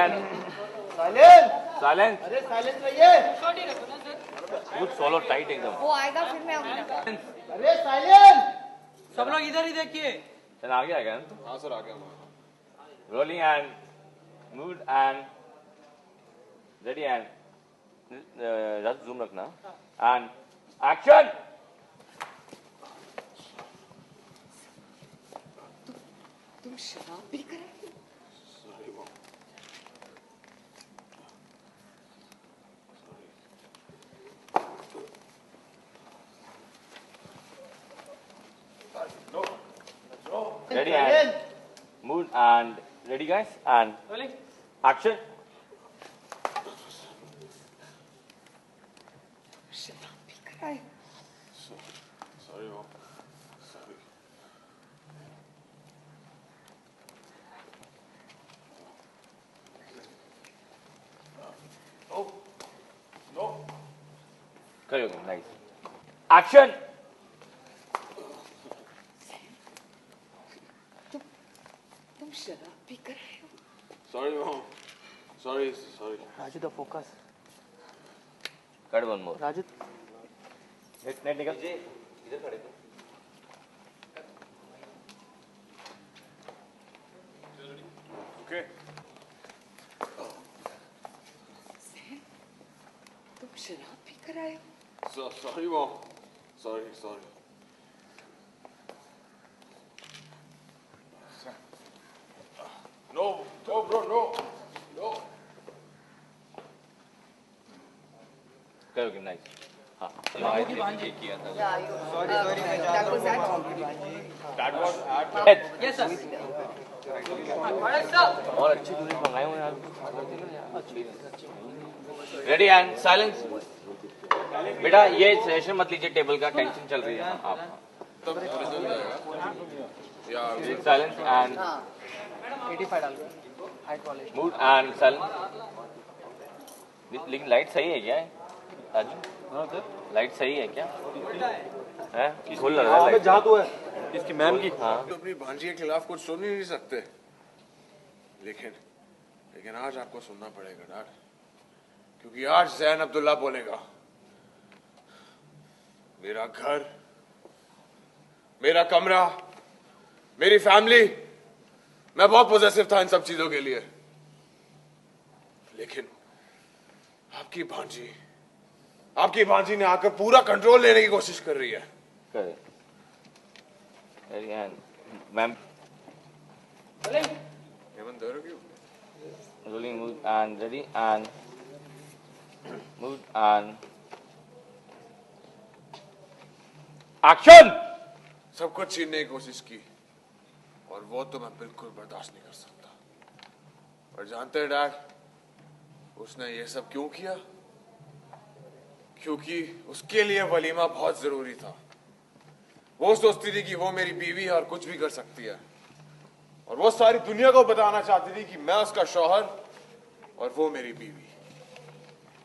again. Silence Silence. अरे silence रहिए Good solo tight एकदम. वो आएगा फिर मैं आऊंगा। अरे साइलेंस सब लोग इधर ही देखिए। Then आ गया again. हाँ सर आ गया मैं Rolling and mood and ready and just zoom रखना and action. तुम शराब पी कर आए हो? Ready and mood and ready guys and Rolling. action. शराब पी कर आए हो? सॉरी मॉम सॉरी नो करोगे nice. Action. तुम शराब पी कर आए हो? Sorry mom sorry sorry Raju the focus. Cut one more. Raju Net निकल. इधर खड़े थे. ओके तुम शराब पी कर आए हो? Sorry mom sorry sorry no no bro no no करोगे nice. हाँ. किया था. That was that. That was at yes sir. और अच्छी दूरी मंगाए हुए हैं रेडी एंड साइलेंस बेटा ये सेशन मत लीजिए टेबल का टेंशन चल रही है आप तब रिजल्ट जाएगा या साइलेंस एंड 85 डाल दो। हाइट वाले। मूड एंड साइलेंस लेकिन लाइट सही है क्या राजू लाइट सही है क्या है फुल लग रहा है लाइट जहाँ तो है इसकी मैम की हाँ तो अपनी भांजी के खिलाफ कुछ सुन ही नहीं सकते लेकिन लेकिन आज आपको सुनना पड़ेगा डैड क्योंकि आज जैन अब्दुल्ला बोलेगा मेरा घर मेरा कमरा मेरी फैमिली मैं बहुत पॉजेसिव था इन सब चीजों के लिए लेकिन आपकी भांजी ने आकर पूरा कंट्रोल लेने की कोशिश कर रही है करे रेडी एंड मैम हेमंत दे रहे हो rolling mood and ready and mood and action सब कुछ छीनने की कोशिश की और वो तो मैं बिल्कुल बर्दाश्त नहीं कर सकता और जानते हैं डैड उसने ये सब क्यों किया क्योंकि उसके लिए वलीमा बहुत जरूरी था वो सोचती थी कि वो मेरी बीवी है और कुछ भी कर सकती है और वो सारी दुनिया को बताना चाहती थी कि मैं उसका शौहर और वो मेरी बीवी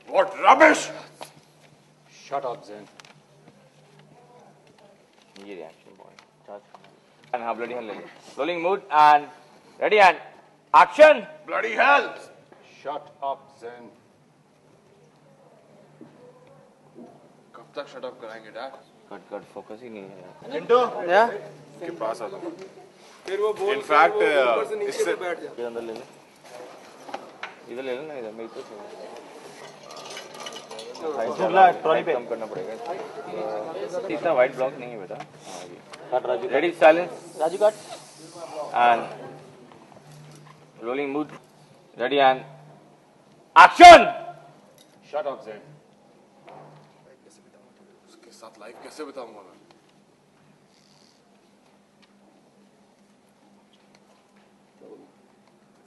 What rubbish! शट अप ज़ैन ये रिएक्शन पॉइंट and हाँ bloody hell rolling mood and ready and action Bloody hell! Shut up Zain कब तक शट अप कराएंगे डैड कट फोकस ही नहीं है चिंटू या के पास आ जाओ फिर वो बोल इनफैक्ट इससे बैठ जा इधर अंदर ले ले इधर ले लेना इधर मेरी तो ट्रॉली पे कम करना पड़ेगा इतना वाइट ब्लॉक नहीं है बेटा ready silence Raju cut. and rolling mood ready and action shut up Zain उसके साथ लाइफ कैसे बताऊंगा मैं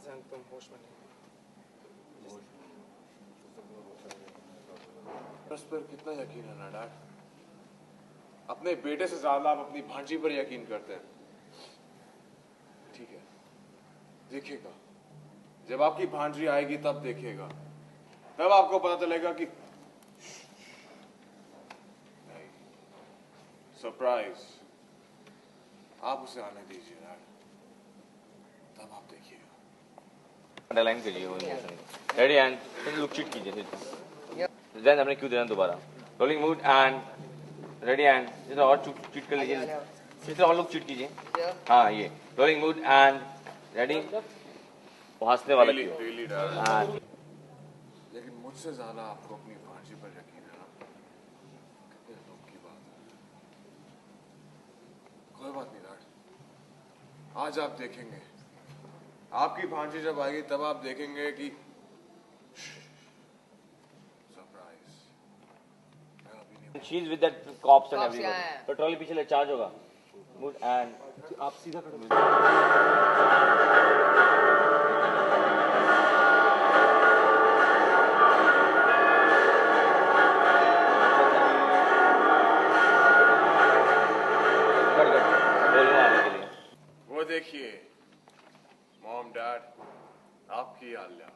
ज़ैन तुम होश में नहीं उस पर कितना यकीन है ना डैड अपने बेटे से ज्यादा आप अपनी भांजी पर यकीन करते हैं ठीक है देखिएगा जब आपकी भांजी आएगी तब देखिएगा तब आपको पता चलेगा कि सरप्राइज आप उसे आने दीजिए डैड तब आप देखिएगा अंडरलाइन कीजिए वो इमोशन को। रेडी एंड लुक शीट कीजिए जैन आपने क्यों देना दोबारा। Rolling mood and ready and जैसे और चीट कर लीजिए इस और लुक चीट कीजिए। हाँ ये रोलिंग मूड एंड रेडी वो हंसने वाला क्यों। really डर है। हाँ लेकिन मुझसे ज्यादा आपको अपनी भांजी पर यकीन है ना? कितने दुख की बात है। कोई बात नहीं डैड, आज आप देखेंगे, आपकी भांजी जब आएगी तब आप देखेंगे कि सरप्राइज। मैं अभी नहीं। She is with that cops and Cops, everyone yeah. तो ट्रॉली पीछे ले चार्ज होगा। मूड एंड आप सीधा खड़े हो। बोलने आने के लिए वो देखिए मॉम डैड, आपकी आल्या।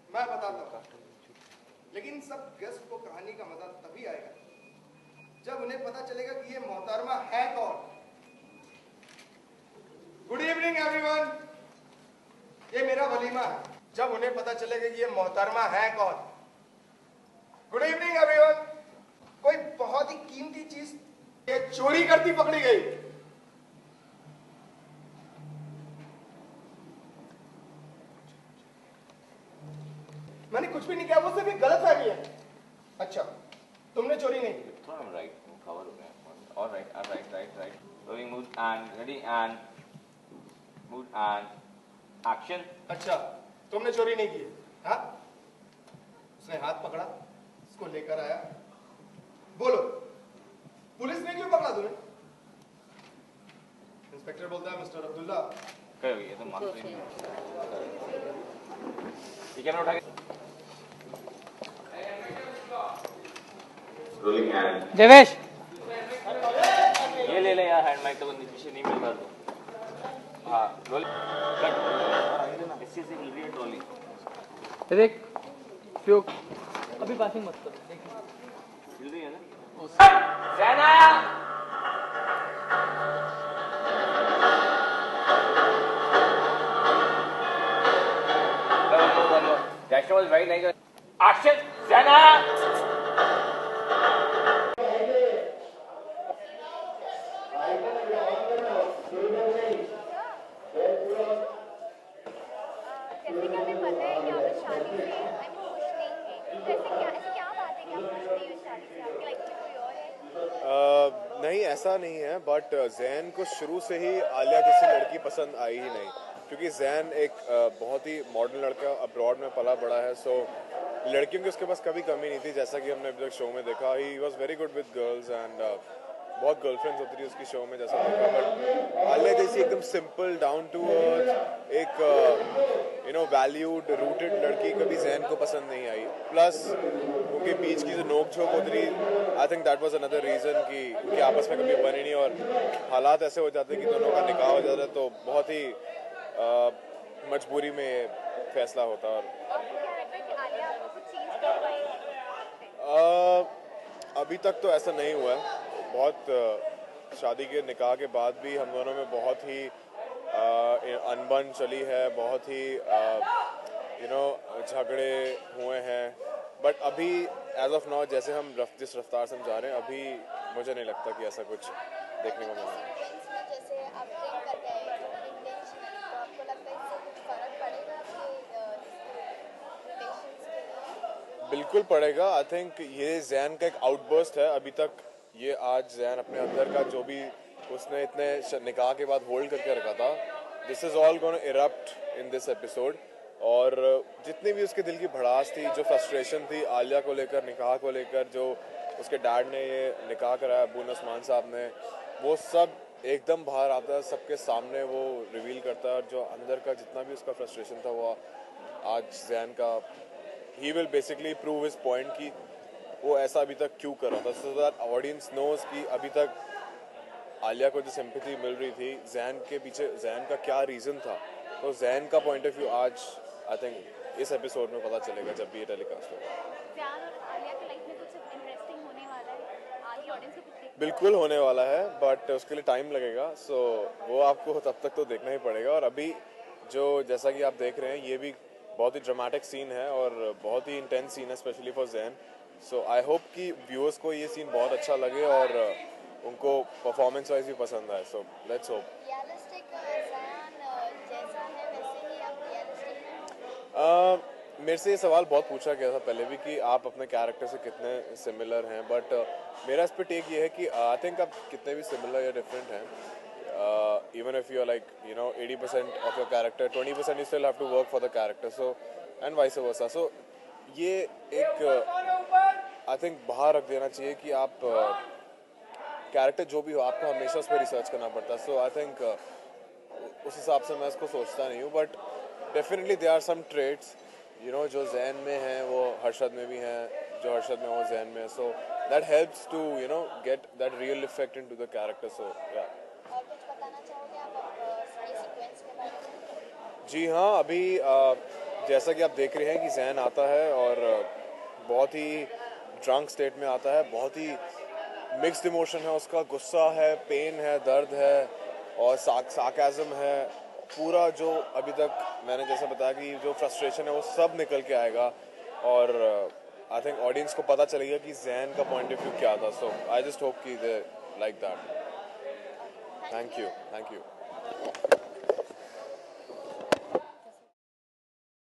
मैं बताता हूँ, लेकिन सब गेस्ट को कहानी का मजा तभी आएगा जब उन्हें पता चलेगा कि ये मोहतरमा है कौन। गुड इवनिंग एवरीवन, ये मेरा वलीमा है। जब उन्हें पता चलेगा कि ये मोहतरमा है कौन। गुड इवनिंग एवरीवन, कोई बहुत ही कीमती चीज ये चोरी करती पकड़ी गई। मैंने कुछ भी नहीं किया, वो सिर्फ एक गलतफहमी है। अच्छा, तुमने चोरी नहीं की। थोड़ा राइट कवर हो गया और right right rolling mood and ready and mood and action. अच्छा, तुमने चोरी नहीं की। हाँ, उसने हाथ पकड़ा, उसको लेकर आया। बोलो, पुलिस ने क्यों पकड़ा तुम्हें? इंस्पेक्टर बोलता है मिस्टर अब्दुल्ला, कर ये तो मानते ही नहीं। ये कैमरा उठा के रोलिंग एंड देवेश ये ले ले यार हैंड माइक तो पीछे नहीं मिल रहा तो। हाँ रोल कट इससे से मिल रही है ट्रॉली। देख क्यों अभी पासिंग मत करो। देख मिल रही है ना That was very nice. Action, Zana! जैसे कि हमें पता है कि आप शादी से खुश नहीं हैं, तो ऐसी क्या बात है कि आप खुश नहीं हो शादी से? आपकी लाइफ में कोई और है? नहीं ऐसा नहीं है, बट जैन को शुरू से ही आलिया जैसी लड़की पसंद आई ही नहीं, क्योंकि जैन एक बहुत ही मॉडर्न लड़का अब्रॉड में पला बड़ा है। सो लड़कियों की उसके पास कभी कमी नहीं थी, जैसा कि हमने अभी तक शो में देखा। He was very good with girls and बहुत गर्लफ्रेंड्स होती थी उसकी शो में जैसा देखा। बट आलिया जैसी एकदम सिंपल डाउन टू अर्थ एक वैल्यूड रूटेड लड़की कभी जैन को पसंद नहीं आई। प्लस उनके बीच की जो नोक झोंक होती रही, I think that was another reason कि उनके आपस में कभी बने नहीं और हालात ऐसे हो जाते कि दोनों का निकाह हो जाता, तो बहुत ही मजबूरी में फैसला होता। और आपको क्या लगता है कि आलिया आपको कुछ चेंज कर पाएगी? अभी तक तो ऐसा नहीं हुआ है। बहुत शादी के निकाह के बाद भी हम दोनों में बहुत ही अनबन चली है, बहुत ही झगड़े हुए हैं। बट अभी एज ऑफ नाउ जैसे हम जिस रफ्तार से हम जा रहे हैं, अभी मुझे नहीं लगता कि ऐसा कुछ देखने को मिलेगा। जैसे आप ड्रिंक कर गए इंटेंशनली, तो आपको लगता है इससे कुछ फर्क पड़ेगा आपके रिलेशंस के लिए? बिल्कुल पड़ेगा। आई थिंक ये जैन का एक आउटबर्स्ट है। अभी तक ये आज जैन अपने अंदर का जो भी उसने इतने निकाह के बाद होल्ड करके रखा था, this is all gonna erupt in this episode. और जितनी भी उसके दिल की भड़ास थी, जो फ्रस्ट्रेशन थी आलिया को लेकर, निकाह को लेकर, जो उसके डैड ने ये निकाह कराया अबू उस्मान साहब ने, वो सब एकदम बाहर आता है, सबके सामने वो रिवील करता है। और जो अंदर का जितना भी उसका फ्रस्ट्रेशन था वो आज जैन का, he will basically prove his point कि वो ऐसा अभी तक क्यों कर रहा था, सो दैट ऑडियंस नोज कि अभी तक आलिया को जो सिंपैथी मिल रही थी, जैन के पीछे जैन का क्या रीज़न था तो जैन का पॉइंट ऑफ व्यू आज आई थिंक इस एपिसोड में पता चलेगा जब भी ये टेलीकास्ट होगा। ज़ैन और आलिया की लाइफ में कुछ इंटरेस्टिंग होने वाला है, आगे ऑडियंस को कुछ देखने बिल्कुल होने वाला है, बट उसके लिए टाइम लगेगा, सो वो आपको तब तक तो देखना ही पड़ेगा। और अभी जो जैसा कि आप देख रहे हैं, ये भी बहुत ही ड्रामेटिक सीन है और बहुत ही इंटेंस सीन है, specially for Jain. So I hope कि व्यूअर्स को ये सीन बहुत अच्छा लगे और उनको परफॉर्मेंस वाइज भी पसंद आए। So let's hope. रियलिस्टिक ज़ैन जैसा है वैसे ही आप रियलिस्टिक हैं। मेरे से ये सवाल बहुत पूछा गया था पहले भी कि आप अपने कैरेक्टर से कितने सिमिलर हैं, बट मेरा इस पर टेक ये है कि आई थिंक आप कितने भी सिमिलर या डिफरेंट हैं, even if you are like 80% of your character, 20% you still have to work for the character, so and vice versa. So ये एक आई थिंक बाहर रख देना चाहिए कि आप कैरेक्टर जो भी हो आपको हमेशा उस पर रिसर्च करना पड़ता है। सो आई थिंक उस हिसाब से मैं इसको सोचता नहीं हूँ, but definitely they are some traits जो जैन में हैं वो हर्षद में भी हैं, जो हर्षद में वो जैन में है। So that helps to get that real effect into the character. So या और कुछ बताना चाहोगे आप ये सीक्वेंस के बारे में? जी हाँ, अभी जैसा कि आप देख रहे हैं कि जैन आता है और बहुत ही ड्रंक स्टेट में आता है, बहुत ही मिक्स्ड इमोशन है उसका, गुस्सा है, पेन है, दर्द है और सार्काज़म है। पूरा जो अभी तक मैंने जैसा बताया कि जो फ्रस्ट्रेशन है वो सब निकल के आएगा और आई थिंक ऑडियंस को पता चलेगा कि जैन का पॉइंट ऑफ व्यू क्या था। सो आई जस्ट होप कि they like that. Thank you.